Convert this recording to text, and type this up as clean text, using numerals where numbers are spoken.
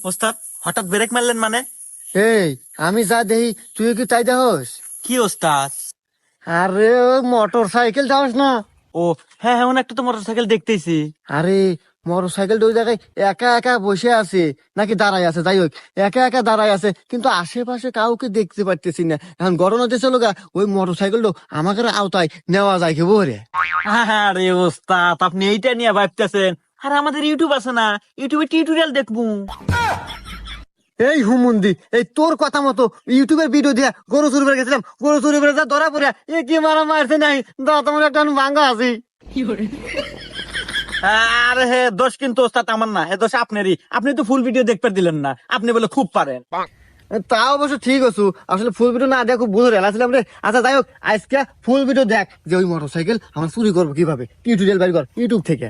ওস্তাদ হঠাৎ ব্রেক মারলেন মানে? এই আমি যা দেখি তুই কি তাই দেখস? কি ওস্তাদ? আরে ওই মোটর সাইকেল যাস না? ও হ্যাঁ হ্যাঁ, একটা তো মোটরসাইকেল দেখতেছি। আরে মোটর সাইকেল ওই জায়গায় একা একা বসে আছে নাকি দাঁড়ায় আছে, যাই হোক একা একা দাঁড়ায় আছে, কিন্তু আশেপাশে কাউকে দেখতে পারতেছি না। এখন ঘটনা হচ্ছে লোক ওই মোটর সাইকেলটা আমাকে আওতায় নেওয়া যায় কি বলে? আরে ওস্তাদ, আপনি এইটা নিয়ে ভাবতেছেন? আর আমাদের ইউটিউব আছে না, ইউটিউবে টিউটোরিয়াল দেখবো। এই হুমুন্দি, এই তোর কথা মতো ইউটিউবের ভিডিও দিয়া গরু চুরি করে গেছিলাম, গরু চুরি করে যা ধরা পড়ে এ কি মারা মারছে নাই, দা তোমার একটা ভাঙ্গা আছি। আরে হে দোষ কিন্তু ওস্তাদ আমার না, হে দোষ আপনারই। আপনি তো ফুল ভিডিও দেখতে দিলেন না, আপনি বলে খুব পারেন। তা অবশ্য ঠিক আছো, আসলে ফুল ভিডিও না দেখো বুঝে রেলাছিলাম রে। আচ্ছা যাই হোক, আজকে ফুল ভিডিও দেখ যে ওই মোটর সাইকেল আমার চুরি করবো কিভাবে, টিউটোরিয়াল বাইর কর ইউটিউব থেকে।